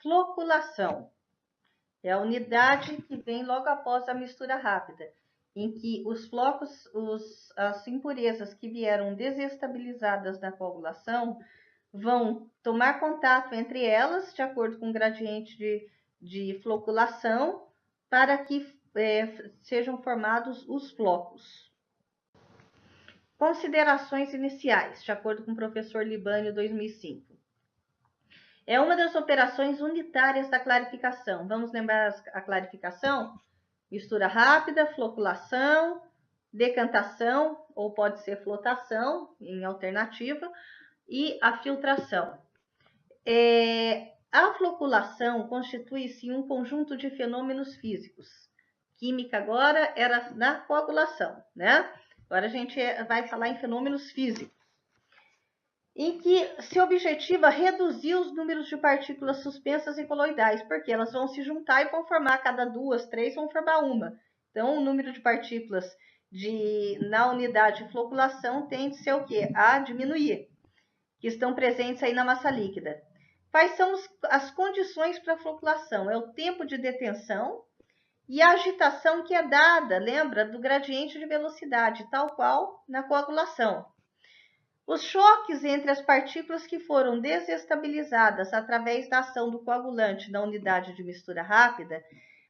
floculação. É a unidade que vem logo após a mistura rápida, em que os flocos, as impurezas que vieram desestabilizadas na coagulação vão tomar contato entre elas, de acordo com o gradiente de floculação, para que sejam formados os flocos. Considerações iniciais, de acordo com o professor Libânio, 2005. É uma das operações unitárias da clarificação. Vamos lembrar a clarificação? Mistura rápida, floculação, decantação, ou pode ser flotação, em alternativa, e a filtração. A floculação constitui-se um conjunto de fenômenos físicos. Química agora era na coagulação, né? Agora a gente vai falar em fenômenos físicos, em que se objetiva reduzir os números de partículas suspensas e coloidais, porque elas vão se juntar e vão formar, cada 2, 3 vão formar uma. Então, o número de partículas na unidade de floculação tende a ser o quê? A diminuir, que estão presentes aí na massa líquida. Quais são as condições para a floculação? É o tempo de detenção e a agitação que é dada, lembra, do gradiente de velocidade, tal qual na coagulação. Os choques entre as partículas que foram desestabilizadas através da ação do coagulante na unidade de mistura rápida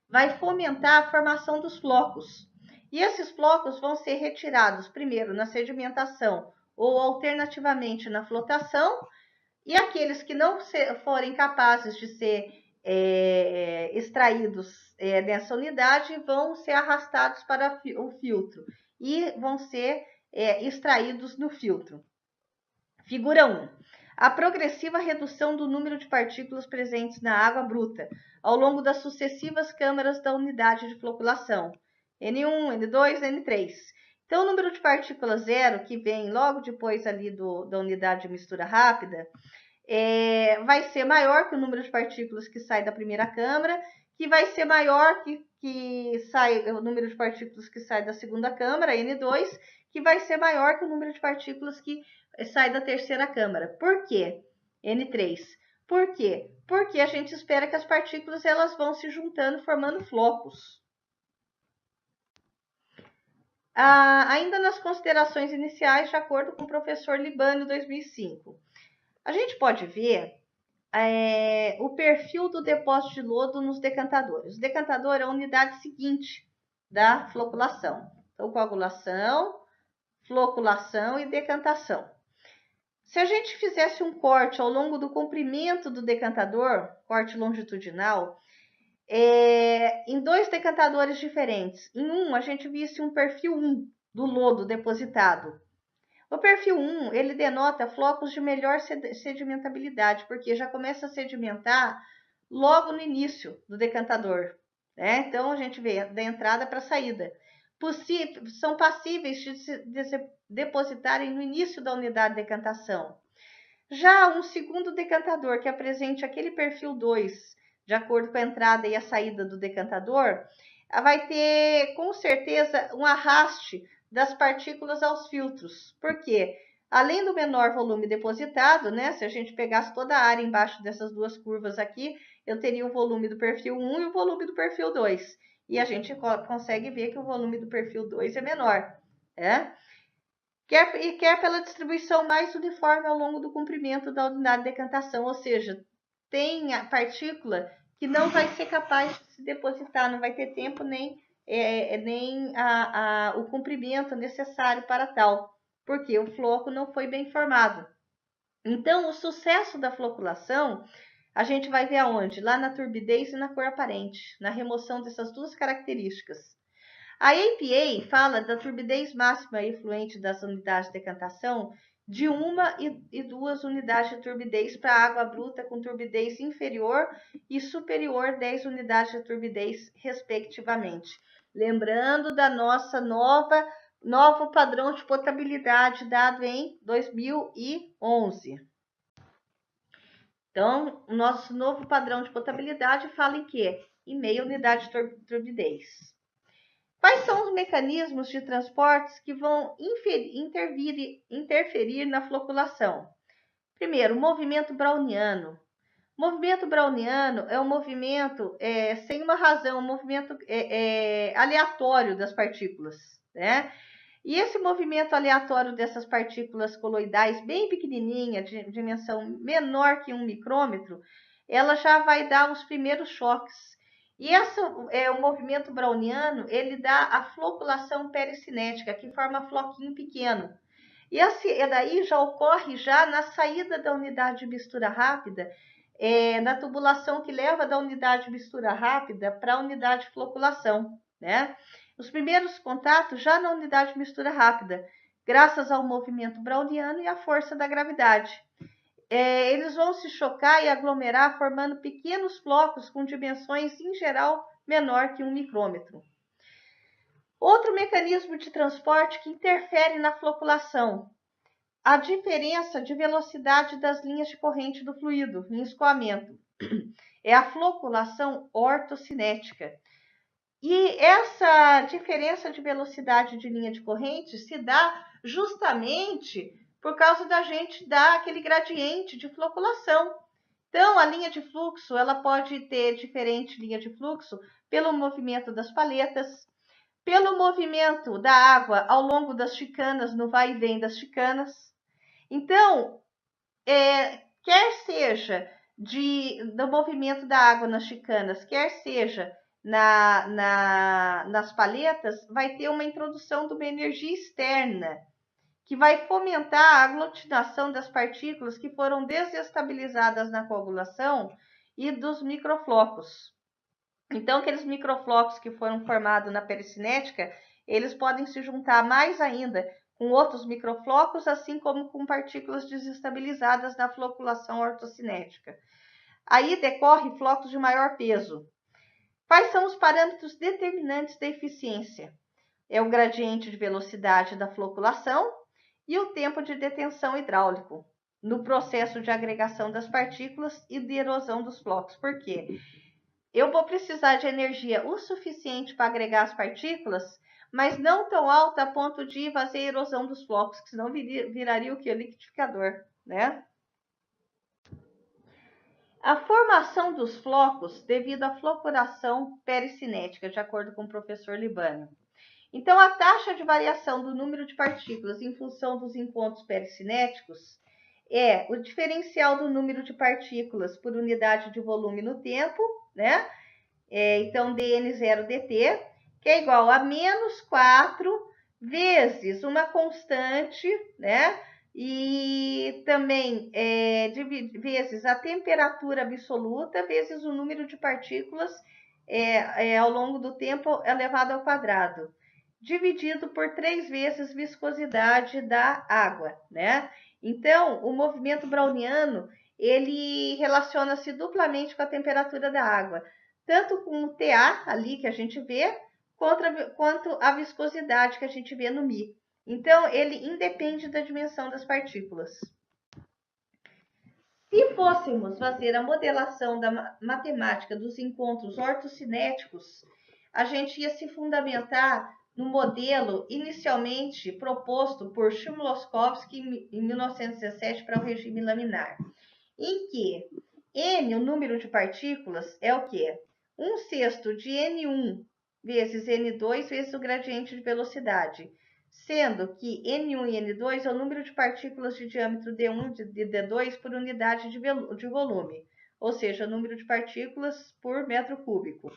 vai fomentar a formação dos flocos. E esses flocos vão ser retirados primeiro na sedimentação ou alternativamente na flotação, e aqueles que não forem capazes de ser extraídos nessa unidade vão ser arrastados para o filtro e vão ser extraídos no filtro. Figura 1. A progressiva redução do número de partículas presentes na água bruta ao longo das sucessivas câmaras da unidade de floculação, N1, N2, N3. Então, o número de partículas zero, que vem logo depois ali da unidade de mistura rápida, vai ser maior que o número de partículas que sai da primeira câmara, que vai ser maior que sai o número de partículas que sai da segunda câmara, N2, que vai ser maior que o número de partículas que sai da terceira câmara. Por quê? N3. Por quê? Porque a gente espera que as partículas elas vão se juntando, formando flocos. Ainda nas considerações iniciais, de acordo com o professor Libânio, 2005. A gente pode ver o perfil do depósito de lodo nos decantadores. O decantador é a unidade seguinte da floculação. Então, coagulação, floculação e decantação. Se a gente fizesse um corte ao longo do comprimento do decantador, corte longitudinal, em 2 decantadores diferentes. Em um, a gente visse um perfil 1 do lodo depositado. O perfil 1, ele denota flocos de melhor sedimentabilidade, porque já começa a sedimentar logo no início do decantador, né? Então, a gente vê da entrada para a saída. São passíveis de se depositarem no início da unidade de decantação. Já um segundo decantador que apresente aquele perfil 2, de acordo com a entrada e a saída do decantador, vai ter, com certeza, um arraste das partículas aos filtros. Por quê? Além do menor volume depositado, né? Se a gente pegasse toda a área embaixo dessas duas curvas aqui, eu teria o volume do perfil 1 e o volume do perfil 2. E a gente consegue ver que o volume do perfil 2 é menor, né? Quer pela distribuição mais uniforme ao longo do comprimento da unidade de decantação, ou seja, tem a partícula que não vai ser capaz de se depositar, não vai ter tempo nem o comprimento necessário para tal, porque o floco não foi bem formado. Então, o sucesso da floculação, a gente vai ver aonde? Lá na turbidez e na cor aparente, na remoção dessas duas características. A APA fala da turbidez máxima efluente das unidades de decantação de 1 e 2 unidades de turbidez para água bruta com turbidez inferior e superior 10 unidades de turbidez, respectivamente. Lembrando da nossa novo padrão de potabilidade dado em 2011. Então, o nosso novo padrão de potabilidade fala em quê? Em meia unidade de turbidez. Quais são os mecanismos de transportes que vão interferir na floculação? Primeiro, o movimento browniano. Movimento browniano é um movimento sem uma razão, um movimento aleatório das partículas, né? E esse movimento aleatório dessas partículas coloidais, bem pequenininha, de dimensão menor que 1 micrômetro, ela já vai dar os primeiros choques. E o movimento browniano, ele dá a floculação pericinética, que forma floquinho pequeno. E daí já ocorre já na saída da unidade de mistura rápida, na tubulação que leva da unidade de mistura rápida para a unidade de floculação, né? Os primeiros contatos já na unidade de mistura rápida, graças ao movimento browniano e à força da gravidade. Eles vão se chocar e aglomerar, formando pequenos flocos com dimensões, em geral, menor que 1 micrômetro. Outro mecanismo de transporte que interfere na floculação: a diferença de velocidade das linhas de corrente do fluido em escoamento. É a floculação ortocinética. E essa diferença de velocidade de linha de corrente se dá justamente por causa da gente dar aquele gradiente de floculação. Então, a linha de fluxo, ela pode ter diferente linha de fluxo pelo movimento das paletas, pelo movimento da água ao longo das chicanas, no vai e vem das chicanas. Então, quer seja do movimento da água nas chicanas, quer seja nas paletas, vai ter uma introdução de uma energia externa, que vai fomentar a aglutinação das partículas que foram desestabilizadas na coagulação e dos microflocos. Então, aqueles microflocos que foram formados na pericinética, eles podem se juntar mais ainda com outros microflocos, assim como com partículas desestabilizadas na floculação ortocinética. Aí decorre flocos de maior peso. Quais são os parâmetros determinantes da eficiência? É o gradiente de velocidade da floculação e o tempo de detenção hidráulico no processo de agregação das partículas e de erosão dos flocos. Por quê? Eu vou precisar de energia o suficiente para agregar as partículas, mas não tão alta a ponto de fazer a erosão dos flocos, que senão viraria o que? Liquidificador, né? A formação dos flocos devido à floração pericinética, de acordo com o professor Libânio. Então, a taxa de variação do número de partículas em função dos encontros pericinéticos é o diferencial do número de partículas por unidade de volume no tempo, né? Então, dN0dt, que é igual a menos 4 vezes uma constante, né? E também vezes a temperatura absoluta, vezes o número de partículas ao longo do tempo elevado ao quadrado, dividido por 3 vezes viscosidade da água, né? Então, o movimento browniano, ele relaciona-se duplamente com a temperatura da água, tanto com o TA ali que a gente vê, quanto a viscosidade que a gente vê no Mi. Então, ele independe da dimensão das partículas. Se fôssemos fazer a modelação da matemática dos encontros ortocinéticos, a gente ia se fundamentar no modelo inicialmente proposto por Chmielowski em 1917 para o regime laminar, em que N, o número de partículas, é o quê? 1/6 de N1 vezes N2 vezes o gradiente de velocidade, sendo que N1 e N2 é o número de partículas de diâmetro D1 e D2 por unidade de volume, ou seja, o número de partículas por metro cúbico,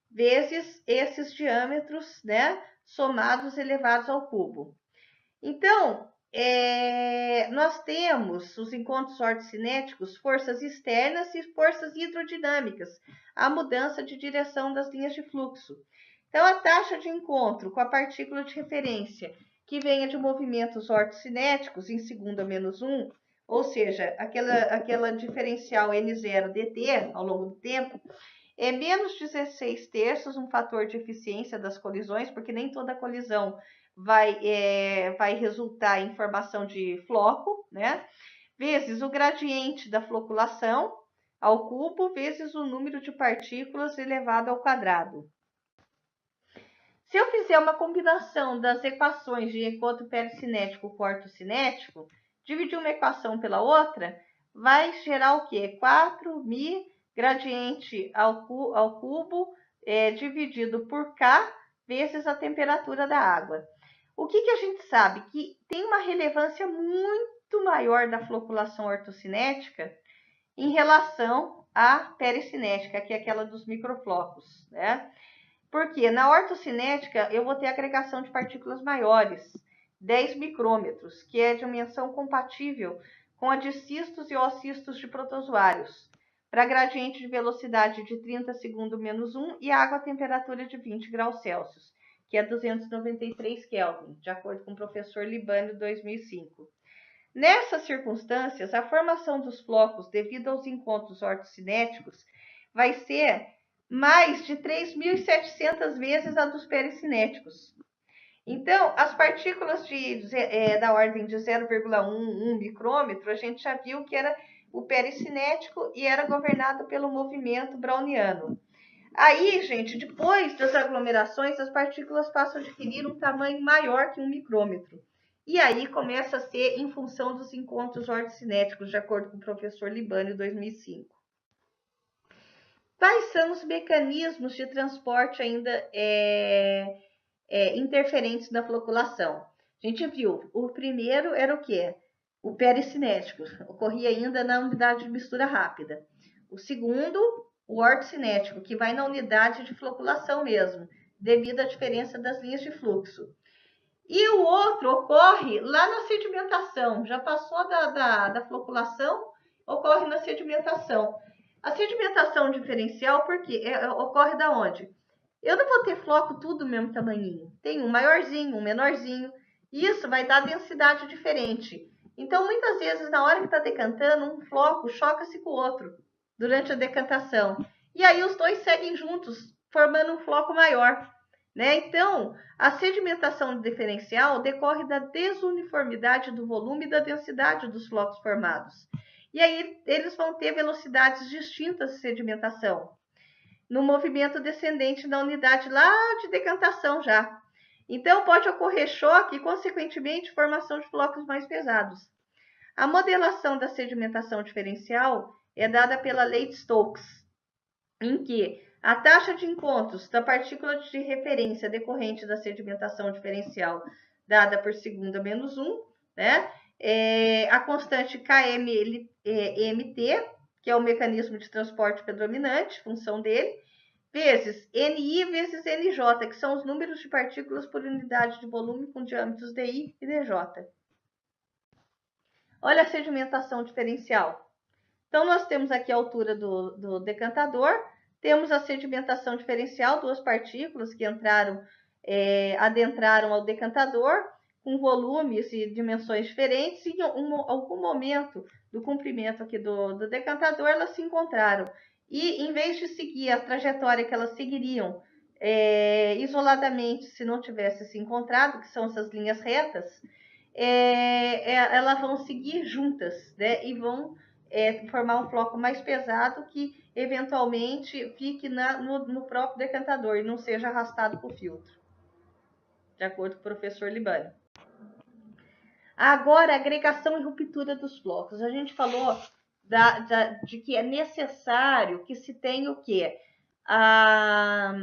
vezes esses diâmetros, né, somados elevados ao cubo. Então, nós temos os encontros ortocinéticos, forças externas e forças hidrodinâmicas, a mudança de direção das linhas de fluxo. Então, a taxa de encontro com a partícula de referência que venha de movimentos ortocinéticos em segunda menos 1, ou seja, aquela diferencial N0 dt ao longo do tempo, é menos 16 terços, um fator de eficiência das colisões, porque nem toda colisão vai resultar em formação de floco, né? Vezes o gradiente da floculação ao cubo, vezes o número de partículas elevado ao quadrado. Se eu fizer uma combinação das equações de encontro pericinético com ortocinético, dividir uma equação pela outra, vai gerar o quê? 4μ gradiente ao cubo dividido por K vezes a temperatura da água. O que a gente sabe? Que tem uma relevância muito maior da floculação ortocinética em relação à pericinética, que é aquela dos microflocos, né? Porque na ortocinética eu vou ter agregação de partículas maiores, 10 micrômetros, que é a dimensão compatível com a de cistos e ocistos de protozoários, para gradiente de velocidade de 30 segundo menos 1 e água a temperatura de 20 graus Celsius, que é 293 Kelvin, de acordo com o professor Libânio, 2005. Nessas circunstâncias, a formação dos flocos devido aos encontros ortocinéticos vai ser mais de 3.700 vezes a dos pericinéticos. Então, as partículas da ordem de 0,1 micrômetro, a gente já viu que era o pericinético e era governado pelo movimento browniano. Aí, gente, depois das aglomerações, as partículas passam a adquirir um tamanho maior que 1 micrômetro. E aí começa a ser em função dos encontros ortocinéticos, de acordo com o professor Libânio, 2005. Quais são os mecanismos de transporte ainda interferentes na floculação? A gente viu, o primeiro era o quê? O pericinético, ocorria ainda na unidade de mistura rápida. O segundo, o ortocinético, que vai na unidade de floculação mesmo, devido à diferença das linhas de fluxo. E o outro ocorre lá na sedimentação, já passou da floculação, ocorre na sedimentação. A sedimentação diferencial, porque ocorre da onde? Eu não vou ter floco tudo do mesmo tamanhinho. Tem um maiorzinho, um menorzinho. Isso vai dar densidade diferente. Então, muitas vezes, na hora que está decantando, um floco choca-se com o outro durante a decantação. E aí os dois seguem juntos, formando um floco maior. Né? Então, a sedimentação diferencial decorre da desuniformidade do volume e da densidade dos flocos formados. E aí eles vão ter velocidades distintas de sedimentação, no movimento descendente da unidade lá de decantação já. Então, pode ocorrer choque e, consequentemente, formação de flocos mais pesados. A modelação da sedimentação diferencial é dada pela lei de Stokes, em que a taxa de encontros da partícula de referência decorrente da sedimentação diferencial dada por segunda menos 1, né? A constante KMT, que é o mecanismo de transporte predominante, função dele, vezes NI vezes NJ, que são os números de partículas por unidade de volume com diâmetros DI e DJ. Olha a sedimentação diferencial. Então, nós temos aqui a altura do decantador, temos a sedimentação diferencial, duas partículas que adentraram ao decantador, com volumes e dimensões diferentes, e em algum momento do comprimento aqui do decantador, elas se encontraram. E, em vez de seguir a trajetória que elas seguiriam isoladamente, se não tivesse se encontrado, que são essas linhas retas, elas vão seguir juntas, né? E vão formar um floco mais pesado que eventualmente fique no próprio decantador e não seja arrastado por filtro, de acordo com o professor Libânio. Agora, agregação e ruptura dos flocos. A gente falou de que é necessário que se tenha o quê? A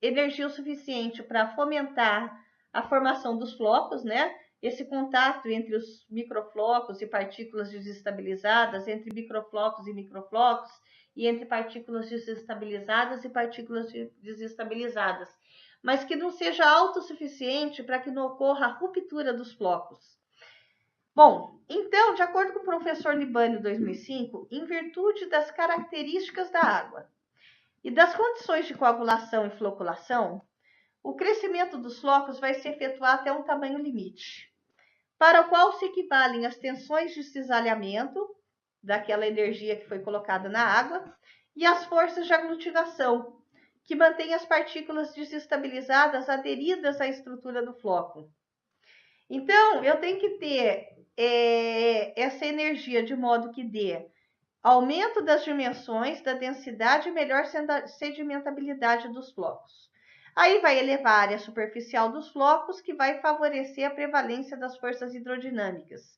energia o suficiente para fomentar a formação dos flocos, né? Esse contato entre os microflocos e partículas desestabilizadas, entre microflocos e microflocos, e entre partículas desestabilizadas e partículas desestabilizadas, mas que não seja autossuficiente para que não ocorra a ruptura dos flocos. Bom, então, de acordo com o professor Libânio, 2005, em virtude das características da água e das condições de coagulação e floculação, o crescimento dos flocos vai se efetuar até um tamanho limite, para o qual se equivalem as tensões de cisalhamento, daquela energia que foi colocada na água, e as forças de aglutinação, que mantêm as partículas desestabilizadas aderidas à estrutura do floco. Então, eu tenho que ter essa energia de modo que dê aumento das dimensões, da densidade e melhor sedimentabilidade dos flocos. Aí vai elevar a área superficial dos flocos, que vai favorecer a prevalência das forças hidrodinâmicas,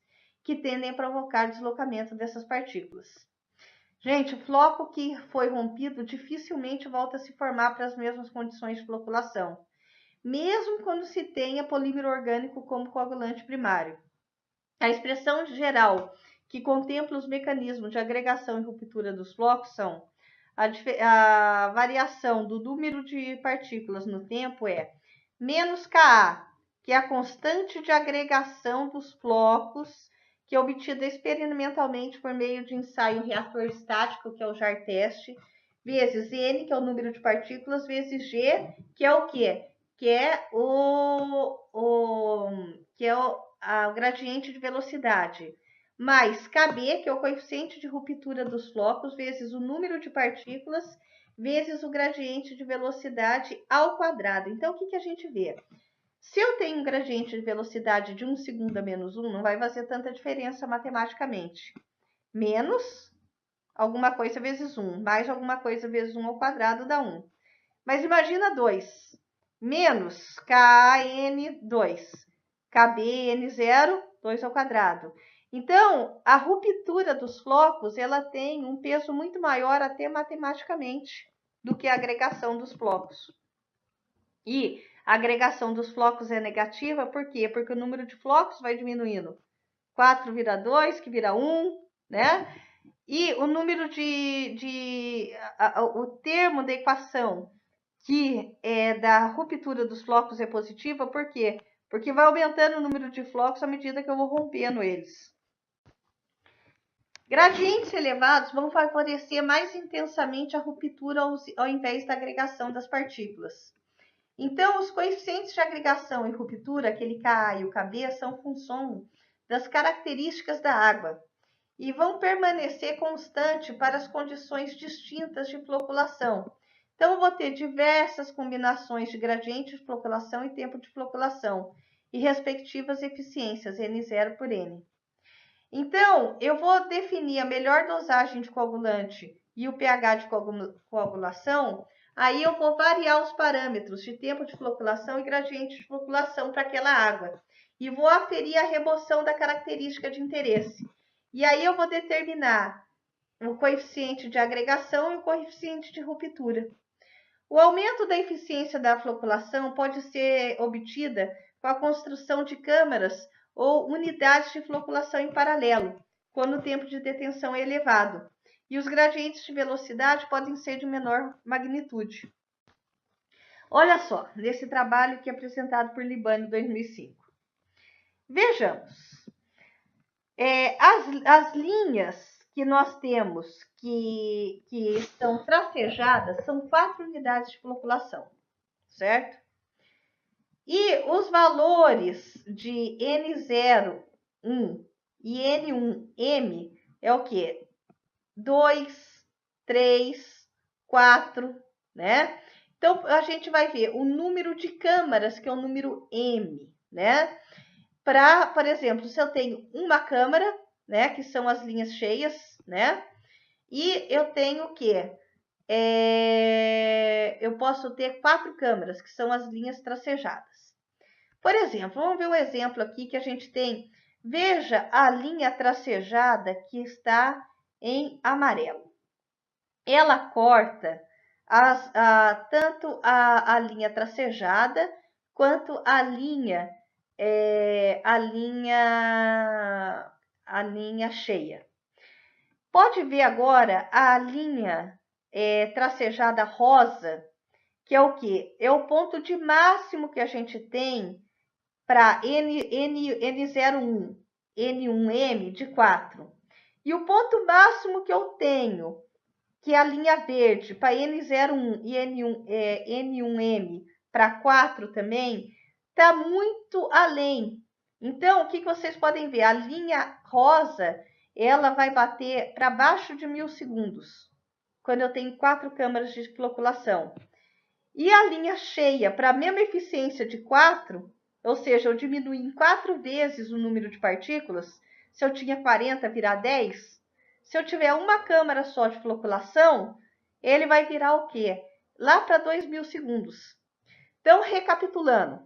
que tendem a provocar deslocamento dessas partículas. Gente, o floco que foi rompido dificilmente volta a se formar para as mesmas condições de floculação, mesmo quando se tenha polímero orgânico como coagulante primário. A expressão geral que contempla os mecanismos de agregação e ruptura dos flocos são a variação do número de partículas no tempo é menos Ka, que é a constante de agregação dos flocos, que é obtida experimentalmente por meio de ensaio reator estático, que é o JAR teste, vezes N, que é o número de partículas, vezes G, que é o quê? Que é o gradiente de velocidade, mais Kb, que é o coeficiente de ruptura dos flocos, vezes o número de partículas, vezes o gradiente de velocidade ao quadrado. Então, o que a gente vê? Se eu tenho um gradiente de velocidade de 1 segundo a menos 1, não vai fazer tanta diferença matematicamente. Menos alguma coisa vezes 1, mais alguma coisa vezes 1 ao quadrado dá 1. Mas imagina 2. Menos Kn2. Kbn0, 2 ao quadrado. Então, a ruptura dos flocos, ela tem um peso muito maior até matematicamente do que a agregação dos flocos. E a agregação dos flocos é negativa, por quê? Porque o número de flocos vai diminuindo. 4 vira 2, que vira 1, né? E o número o termo da equação que é da ruptura dos flocos é positiva, por quê? Porque vai aumentando o número de flocos à medida que eu vou rompendo eles. Gradientes elevados vão favorecer mais intensamente a ruptura ao invés da agregação das partículas. Então, os coeficientes de agregação e ruptura, aquele Ka e o Kb, são função das características da água e vão permanecer constantes para as condições distintas de floculação. Então, eu vou ter diversas combinações de gradiente de floculação e tempo de floculação e respectivas eficiências, N0 por N. Então, eu vou definir a melhor dosagem de coagulante e o pH de coagulação. Aí eu vou variar os parâmetros de tempo de floculação e gradiente de floculação para aquela água. E vou aferir a remoção da característica de interesse. E aí eu vou determinar o coeficiente de agregação e o coeficiente de ruptura. O aumento da eficiência da floculação pode ser obtida com a construção de câmaras ou unidades de floculação em paralelo, quando o tempo de detenção é elevado. E os gradientes de velocidade podem ser de menor magnitude. Olha só, nesse trabalho que é apresentado por Libânio em 2005. Vejamos. As linhas que nós temos que estão tracejadas são 4 unidades de floculação, certo? E os valores de N0, 1 e N1M é o quê? 2, 3, 4, né? Então, a gente vai ver o número de câmaras, que é o número M, né? Por exemplo, se eu tenho uma câmara, né? Que são as linhas cheias, né? E eu tenho o quê? Eu posso ter 4 câmaras, que são as linhas tracejadas. Por exemplo, vamos ver um exemplo aqui que a gente tem. Veja a linha tracejada que está em amarelo. Ela corta tanto a linha tracejada quanto a linha cheia. Pode ver agora a linha tracejada rosa, que é o quê? É o ponto de máximo que a gente tem para N01, N1M de 4. E o ponto máximo que eu tenho, que é a linha verde, para N01 e N1M para 4 também, está muito além. Então, o que vocês podem ver? A linha rosa, ela vai bater para baixo de 1000 segundos, quando eu tenho 4 câmaras de floculação. E a linha cheia, para a mesma eficiência de 4, ou seja, eu diminuí em 4 vezes o número de partículas, se eu tinha 40, virar 10, se eu tiver uma câmara só de floculação, ele vai virar o quê? Lá para 2000 segundos. Então, recapitulando,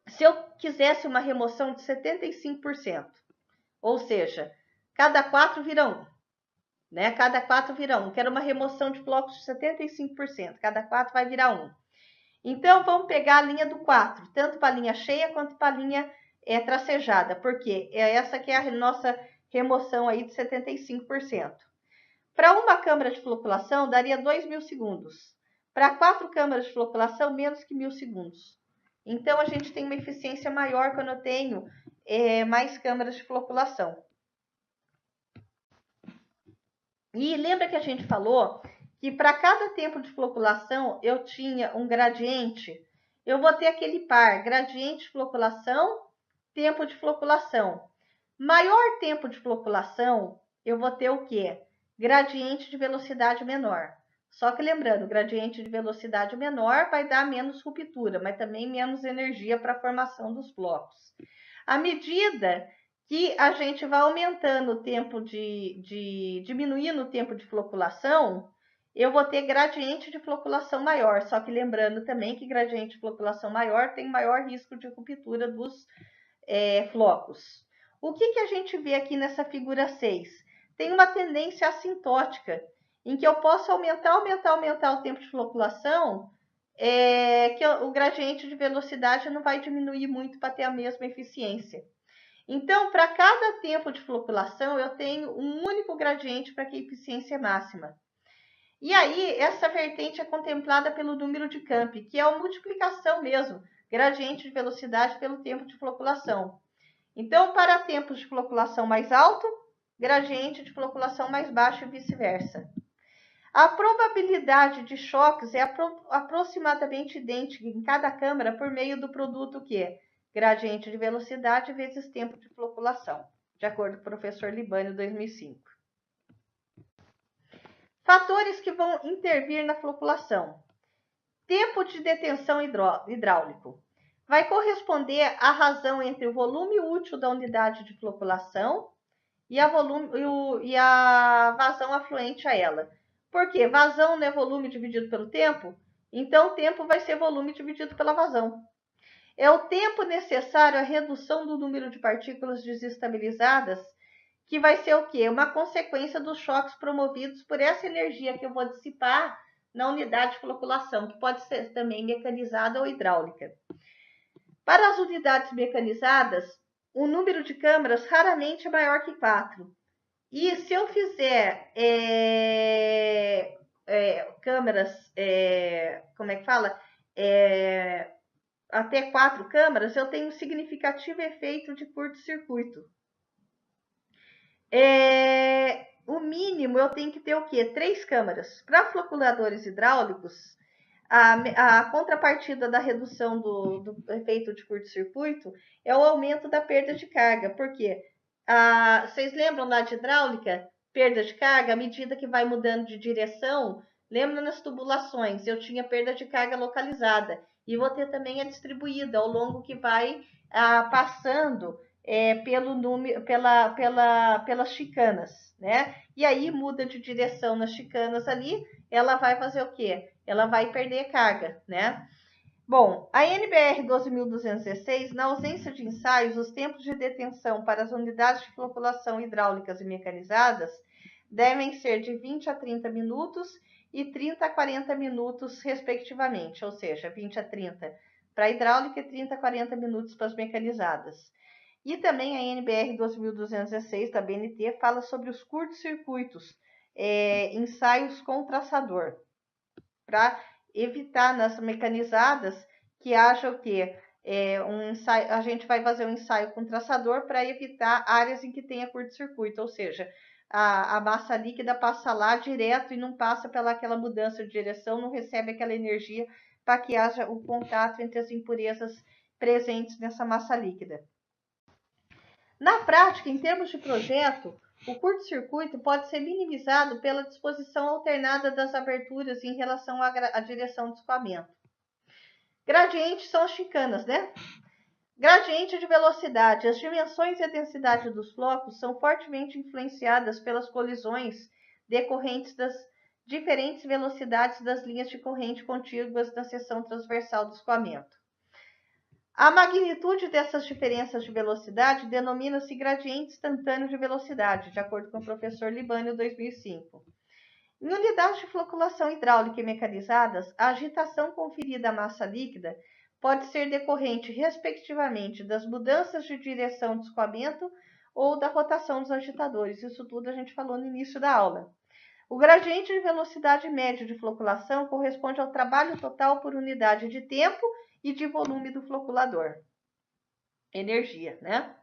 se eu quisesse uma remoção de 75%, Ou seja, cada 4 vira 1. Né? Cada 4 vira 1. Quero uma remoção de flocos de 75%. Cada 4 vai virar 1. Então, vamos pegar a linha do 4, tanto para a linha cheia quanto para a linha tracejada, porque essa que é a nossa remoção aí de 75%. Para uma câmara de floculação, daria 2.000 segundos. Para 4 câmaras de floculação, menos que 1.000 segundos. Então, a gente tem uma eficiência maior quando eu tenho mais câmaras de floculação. E lembra que a gente falou que para cada tempo de floculação eu tinha um gradiente? Eu vou ter aquele par, gradiente de floculação, tempo de floculação. Maior tempo de floculação, eu vou ter o quê? Gradiente de velocidade menor. Só que lembrando, gradiente de velocidade menor vai dar menos ruptura, mas também menos energia para a formação dos flocos. À medida que a gente vai aumentando o tempo diminuindo o tempo de floculação, eu vou ter gradiente de floculação maior. Só que lembrando também que gradiente de floculação maior tem maior risco de ruptura dos flocos. O que a gente vê aqui nessa figura 6? Tem uma tendência assintótica, em que eu posso aumentar o tempo de floculação, que o gradiente de velocidade não vai diminuir muito para ter a mesma eficiência. Então, para cada tempo de floculação, eu tenho um único gradiente para que a eficiência máxima. E aí, essa vertente é contemplada pelo número de Campe, que é a multiplicação mesmo, gradiente de velocidade pelo tempo de floculação. Então, para tempos de floculação mais alto, gradiente de floculação mais baixo e vice-versa. A probabilidade de choques é aproximadamente idêntica em cada câmara por meio do produto que gradiente de velocidade vezes tempo de floculação, de acordo com o professor Libânio, 2005. Fatores que vão intervir na floculação. Tempo de detenção hidráulico. Vai corresponder à razão entre o volume útil da unidade de floculação e a vazão afluente a ela. Por quê? Vazão não é volume dividido pelo tempo? Então, o tempo vai ser volume dividido pela vazão. É o tempo necessário à redução do número de partículas desestabilizadas, que vai ser o quê? Uma consequência dos choques promovidos por essa energia que eu vou dissipar na unidade de floculação, que pode ser também mecanizada ou hidráulica. Para as unidades mecanizadas, o número de câmaras raramente é maior que 4. E se eu fizer câmaras, como é que fala? Até 4 câmaras, eu tenho um significativo efeito de curto-circuito. O mínimo eu tenho que ter o quê? 3 câmaras. Para floculadores hidráulicos, a contrapartida da redução do efeito de curto-circuito é o aumento da perda de carga. Por quê? Vocês lembram lá de hidráulica? Perda de carga, à medida que vai mudando de direção, lembra nas tubulações, eu tinha perda de carga localizada. E vou ter também a distribuída ao longo que vai passando pelas chicanas, né? E aí muda de direção nas chicanas ali, ela vai fazer o quê? Ela vai perder carga, né? Bom, a NBR 12.216, na ausência de ensaios, os tempos de detenção para as unidades de floculação hidráulicas e mecanizadas devem ser de 20 a 30 minutos e 30 a 40 minutos, respectivamente, ou seja, 20 a 30 para a hidráulica e 30 a 40 minutos para as mecanizadas. E também a NBR 12.216 da BNT fala sobre os curtos-circuitos, ensaios com traçador, para evitar nas mecanizadas que haja o quê? A gente vai fazer um ensaio com traçador para evitar áreas em que tenha curto-circuito, ou seja, a massa líquida passa lá direto e não passa pelaquela mudança de direção, não recebe aquela energia para que haja o contato entre as impurezas presentes nessa massa líquida. Na prática, em termos de projeto, o curto-circuito pode ser minimizado pela disposição alternada das aberturas em relação à direção de escoamento. Gradientes são as chicanas, né? Gradiente de velocidade. As dimensões e a densidade dos flocos são fortemente influenciadas pelas colisões decorrentes das diferentes velocidades das linhas de corrente contíguas na seção transversal do escoamento. A magnitude dessas diferenças de velocidade denomina-se gradiente instantâneo de velocidade, de acordo com o professor Libânio, 2005. Em unidades de floculação hidráulica e mecanizadas, a agitação conferida à massa líquida pode ser decorrente, respectivamente, das mudanças de direção de escoamento ou da rotação dos agitadores. Isso tudo a gente falou no início da aula. O gradiente de velocidade média de floculação corresponde ao trabalho total por unidade de tempo e de volume do floculador. Energia, né?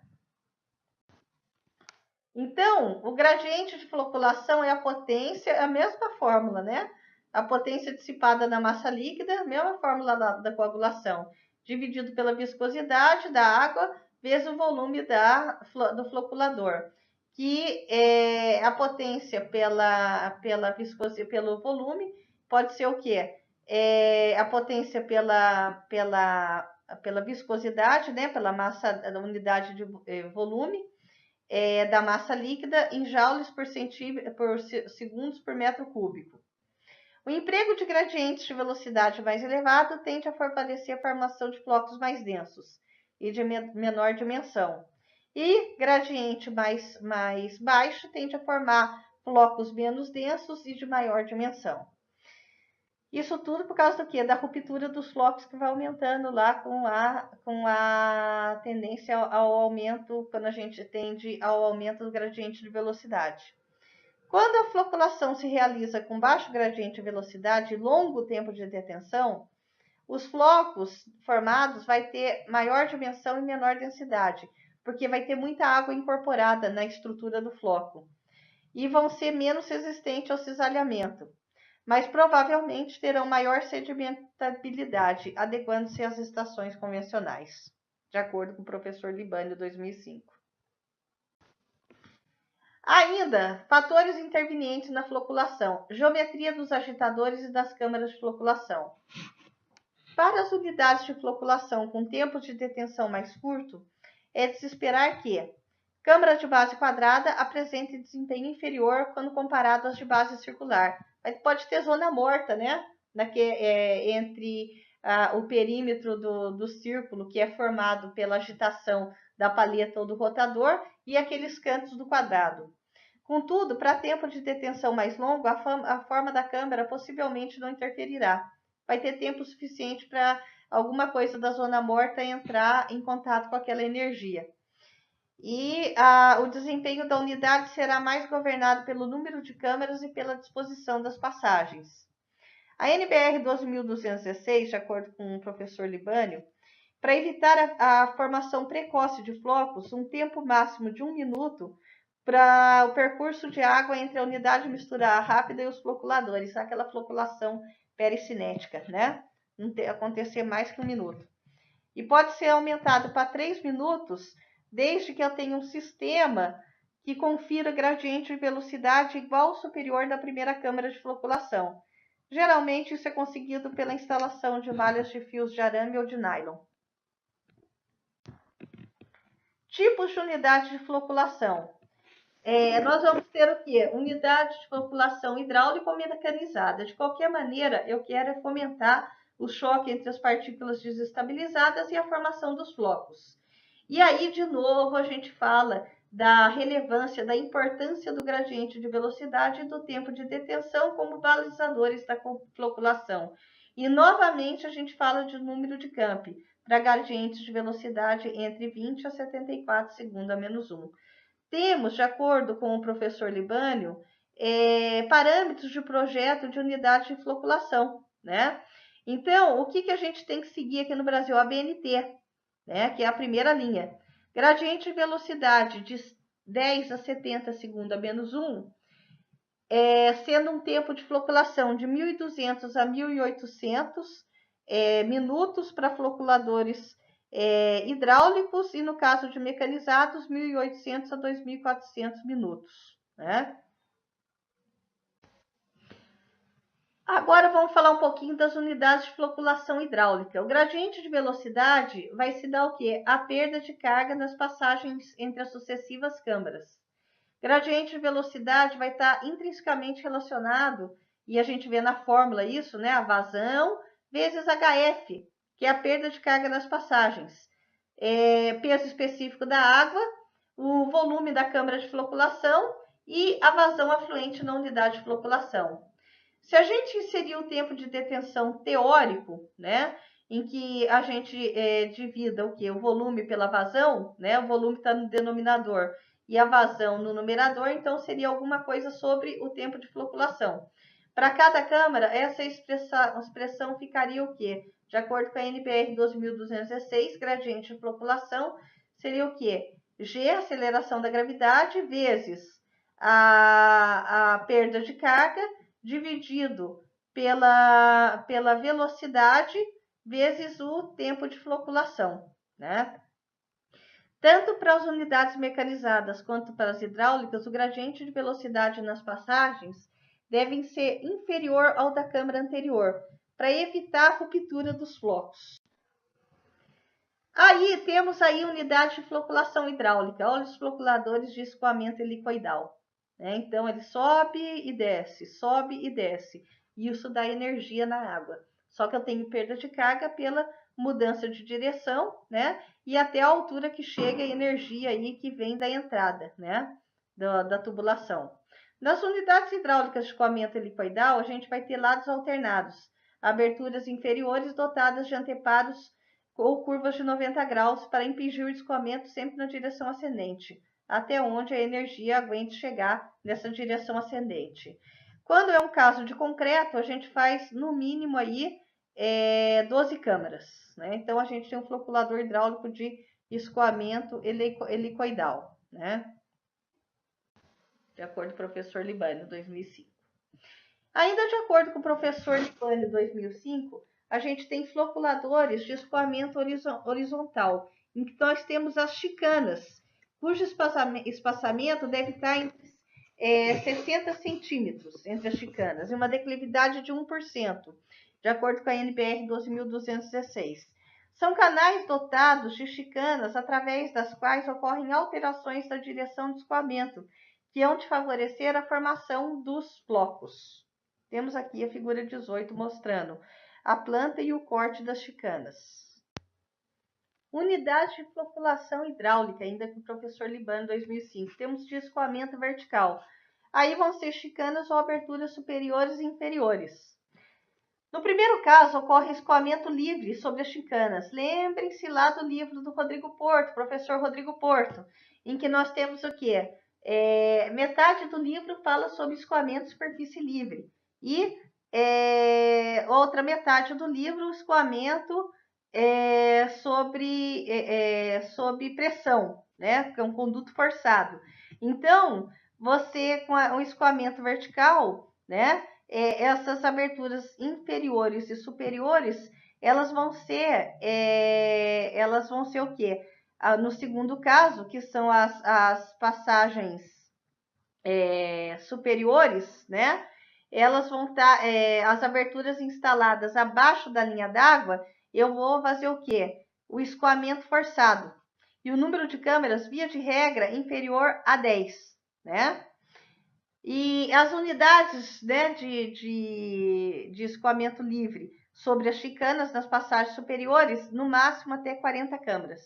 Então, o gradiente de floculação é a potência, é a mesma fórmula, né? A potência dissipada na massa líquida, a mesma fórmula da coagulação, dividido pela viscosidade da água vezes o volume do floculador, que é a potência pela viscosidade, pelo volume, pode ser o quê? A potência pela viscosidade, né? Pela massa, da unidade de volume, da massa líquida em joules por segundos por metro cúbico. O emprego de gradientes de velocidade mais elevado tende a favorecer a formação de flocos mais densos e de menor dimensão. E gradiente mais baixo tende a formar flocos menos densos e de maior dimensão. Isso tudo por causa do quê? Da ruptura dos flocos que vai aumentando lá com a tendência ao aumento, quando a gente tende ao aumento do gradiente de velocidade. Quando a floculação se realiza com baixo gradiente de velocidade e longo tempo de detenção, os flocos formados vai ter maior dimensão e menor densidade, porque vai ter muita água incorporada na estrutura do floco e vão ser menos resistentes ao cisalhamento, mas provavelmente terão maior sedimentabilidade, adequando-se às estações convencionais, de acordo com o professor Libânio, 2005. Ainda, fatores intervenientes na floculação, geometria dos agitadores e das câmaras de floculação. Para as unidades de floculação com tempos de detenção mais curto, é de se esperar que câmara de base quadrada apresente desempenho inferior quando comparado às de base circular. Mas pode ter zona morta, né? Entre o perímetro do círculo, que é formado pela agitação da paleta ou do rotador, e aqueles cantos do quadrado. Contudo, para tempo de detenção mais longo, a forma da câmara possivelmente não interferirá. Vai ter tempo suficiente para alguma coisa da zona morta entrar em contato com aquela energia. E o desempenho da unidade será mais governado pelo número de câmaras e pela disposição das passagens. A NBR 12.216, de acordo com o professor Libânio, para evitar a formação precoce de flocos, um tempo máximo de 1 minuto para o percurso de água entre a unidade misturar rápida e os floculadores, aquela floculação pericinética, né? Não acontecer mais que 1 minuto. E pode ser aumentado para 3 minutos, desde que eu tenha um sistema que confira gradiente de velocidade igual ou superior da primeira câmara de floculação. Geralmente, isso é conseguido pela instalação de malhas de fios de arame ou de nylon. Tipos de unidade de floculação. Nós vamos ter o quê? Unidade de floculação hidráulica ou mecanizada. De qualquer maneira, eu quero fomentar o choque entre as partículas desestabilizadas e a formação dos flocos. E aí, de novo, a gente fala da relevância, da importância do gradiente de velocidade e do tempo de detenção como balizadores da floculação. E, novamente, a gente fala de número de Campe, para gradientes de velocidade entre 20 a 74 segundos a menos 1. Temos, de acordo com o professor Libânio, parâmetros de projeto de unidade de floculação, né? Então, o que a gente tem que seguir aqui no Brasil? A BNT, né? Que é a primeira linha. Gradiente de velocidade de 10 a 70 segundos a menos 1, sendo um tempo de floculação de 1.200 a 1.800 minutos para floculadores hidráulicos e, no caso de mecanizados, 1.800 a 2.400 minutos, né? Agora vamos falar um pouquinho das unidades de floculação hidráulica. O gradiente de velocidade vai se dar o quê? A perda de carga nas passagens entre as sucessivas câmaras. Gradiente de velocidade vai estar intrinsecamente relacionado, e a gente vê na fórmula isso, né? A vazão vezes HF, que é a perda de carga nas passagens, peso específico da água, o volume da câmara de floculação e a vazão afluente na unidade de floculação. Se a gente inserir o tempo de detenção teórico, né, em que a gente divida o que? O volume pela vazão, né, o volume está no denominador e a vazão no numerador, então seria alguma coisa sobre o tempo de floculação. Para cada câmara, essa expressão ficaria o quê? De acordo com a NBR 2216, gradiente de floculação seria o quê? G, aceleração da gravidade, vezes a perda de carga, dividido pela velocidade, vezes o tempo de floculação, né? Tanto para as unidades mecanizadas quanto para as hidráulicas, o gradiente de velocidade nas passagens devem ser inferior ao da câmara anterior, para evitar a ruptura dos flocos. Aí temos aí unidade de floculação hidráulica, olha os floculadores de escoamento helicoidal. Então ele sobe e desce, sobe e desce. E isso dá energia na água. Só que eu tenho perda de carga pela mudança de direção, né? E até a altura que chega a energia aí que vem da entrada, né? Da tubulação. Nas unidades hidráulicas de escoamento helicoidal, a gente vai ter lados alternados, aberturas inferiores dotadas de anteparos ou curvas de 90 graus para impedir o escoamento sempre na direção ascendente, até onde a energia aguente chegar nessa direção ascendente. Quando é um caso de concreto, a gente faz no mínimo aí 12 câmaras, né? Então a gente tem um floculador hidráulico de escoamento helicoidal, né? De acordo com o professor Libânio, 2005. Ainda de acordo com o professor Libânio, 2005, a gente tem floculadores de escoamento horizontal, em que nós temos as chicanas, cujo espaçamento deve estar entre 60 centímetros entre as chicanas e uma declividade de 1%, de acordo com a NBR 12.216. São canais dotados de chicanas através das quais ocorrem alterações da direção de escoamento, que hão de favorecer a formação dos flocos. Temos aqui a figura 18 mostrando a planta e o corte das chicanas. Unidade de floculação hidráulica, ainda com o professor Libano, 2005. Temos de escoamento vertical. Aí vão ser chicanas ou aberturas superiores e inferiores. No primeiro caso, ocorre escoamento livre sobre as chicanas. Lembrem-se lá do livro do Rodrigo Porto, professor Rodrigo Porto, em que nós temos o quê? Metade do livro fala sobre escoamento de superfície livre. E outra metade do livro, escoamento sob pressão, né? Que é um conduto forçado. Então, você com o escoamento vertical, né? Essas aberturas inferiores e superiores, elas vão ser o quê? No segundo caso, que são as passagens superiores, né? Elas vão estar, as aberturas instaladas abaixo da linha d'água, eu vou fazer o quê? O escoamento forçado. E o número de câmeras, via de regra, inferior a 10, né? E as unidades, né, de escoamento livre sobre as chicanas nas passagens superiores, no máximo até 40 câmeras.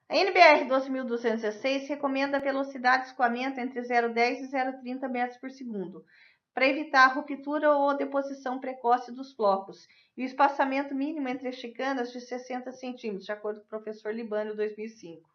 A NBR 12.216 recomenda a velocidade de escoamento entre 0,10 e 0,30 metros por segundo, para evitar a ruptura ou a deposição precoce dos flocos, e o espaçamento mínimo entre as chicanas de 60 centímetros, de acordo com o professor Libânio, 2005.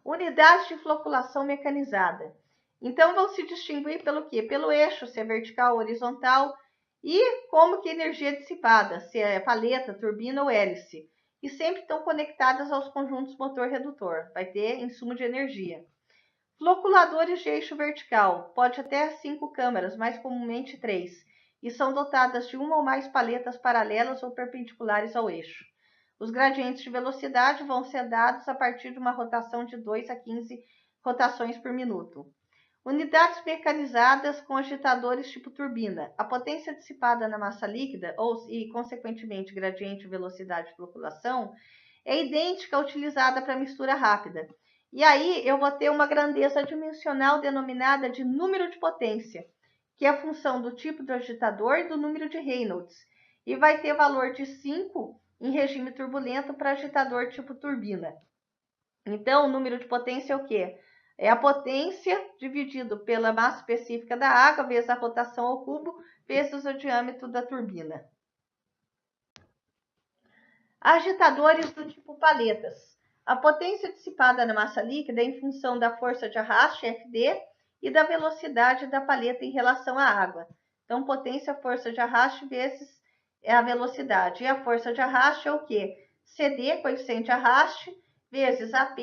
Unidades de floculação mecanizada. Então, vão se distinguir pelo quê? Pelo eixo, se é vertical ou horizontal, e como que a energia é dissipada, se é paleta, turbina ou hélice. E sempre estão conectadas aos conjuntos motor-redutor, vai ter insumo de energia. Floculadores de eixo vertical, pode até 5 câmaras, mais comumente 3, e são dotadas de uma ou mais paletas paralelas ou perpendiculares ao eixo. Os gradientes de velocidade vão ser dados a partir de uma rotação de 2 a 15 rotações por minuto. Unidades mecanizadas com agitadores tipo turbina. A potência dissipada na massa líquida, e consequentemente gradiente de velocidade de floculação, é idêntica à utilizada para mistura rápida. E aí eu vou ter uma grandeza dimensional denominada de número de potência, que é a função do tipo do agitador e do número de Reynolds. e vai ter valor de 5 em regime turbulento para agitador tipo turbina. Então, o número de potência é o quê? É a potência dividido pela massa específica da água, vezes a rotação ao cubo, vezes o diâmetro da turbina. Agitadores do tipo paletas. A potência dissipada na massa líquida é em função da força de arraste, Fd, e da velocidade da paleta em relação à água. Então, potência, força de arraste vezes a velocidade. E a força de arraste é o quê? CD, coeficiente de arraste, vezes AP,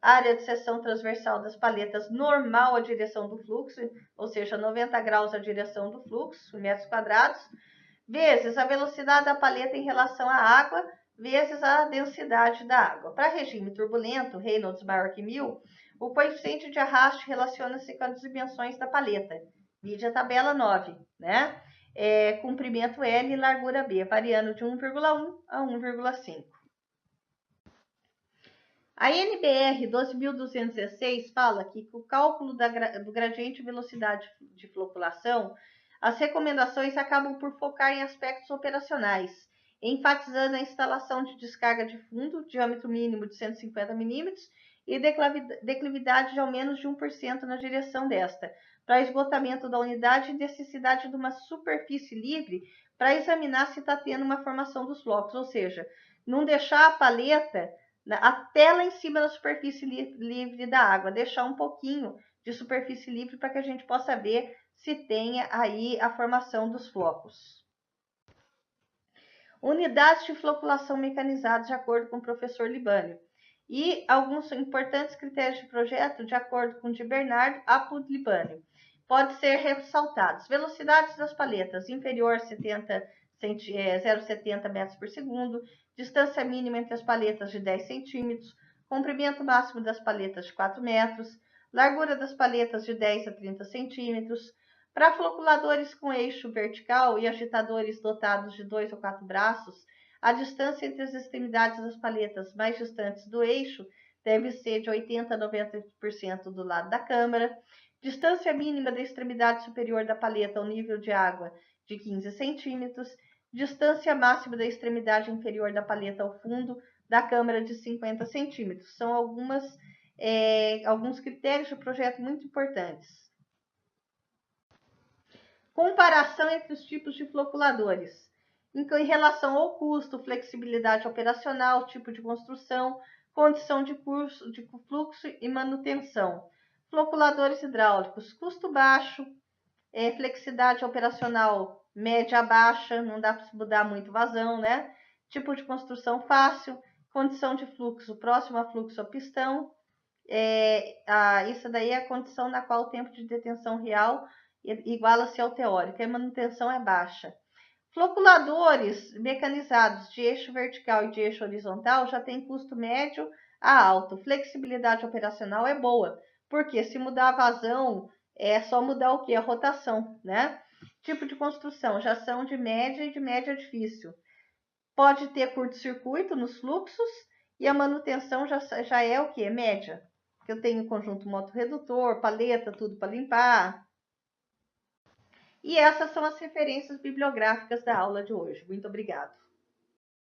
área de seção transversal das paletas normal à direção do fluxo, ou seja, 90 graus a direção do fluxo, metros quadrados, vezes a velocidade da paleta em relação à água, vezes a densidade da água. Para regime turbulento, Reynolds maior que 1000, o coeficiente de arraste relaciona-se com as dimensões da paleta. Vide a tabela 9, né? Comprimento L e largura B, variando de 1,1 a 1,5. A NBR 12.216 fala que o cálculo do gradiente de velocidade de floculação, as recomendações acabam por focar em aspectos operacionais, enfatizando a instalação de descarga de fundo, diâmetro mínimo de 150 mm e declividade de ao menos de 1% na direção desta, para esgotamento da unidade e necessidade de uma superfície livre para examinar se está tendo uma formação dos flocos, ou seja, não deixar a paleta até lá em cima da superfície livre da água, deixar um pouquinho de superfície livre para que a gente possa ver se tenha aí a formação dos flocos. Unidades de floculação mecanizadas de acordo com o professor Libânio. E alguns importantes critérios de projeto de acordo com o de Bernardo Apud Libânio. Pode ser ressaltados. Velocidades das paletas inferior a 0,70 metros por segundo, distância mínima entre as paletas de 10 centímetros, comprimento máximo das paletas de 4 metros, largura das paletas de 10 a 30 centímetros. Para floculadores com eixo vertical e agitadores dotados de 2 ou 4 braços, a distância entre as extremidades das paletas mais distantes do eixo deve ser de 80% a 90% do lado da câmara. Distância mínima da extremidade superior da paleta ao nível de água de 15 centímetros. Distância máxima da extremidade inferior da paleta ao fundo da câmara de 50 centímetros. São alguns critérios de projeto muito importantes. Comparação entre os tipos de floculadores. Em relação ao custo, flexibilidade operacional, tipo de construção, condição de fluxo e manutenção. Floculadores hidráulicos, custo baixo, flexibilidade operacional média a baixa, não dá para mudar muito vazão, né? Tipo de construção fácil, condição de fluxo próximo a fluxo a pistão. Isso daí é a condição na qual o tempo de detenção real iguala-se ao teórico, e a manutenção é baixa. Floculadores mecanizados de eixo vertical e de eixo horizontal já tem custo médio a alto. Flexibilidade operacional é boa, porque se mudar a vazão, é só mudar o que? A rotação, né? Tipo de construção, já são de média e de média difícil. Pode ter curto-circuito nos fluxos e a manutenção já é o que? Média. Eu tenho conjunto motorredutor, paleta, tudo para limpar. E essas são as referências bibliográficas da aula de hoje. Muito obrigada.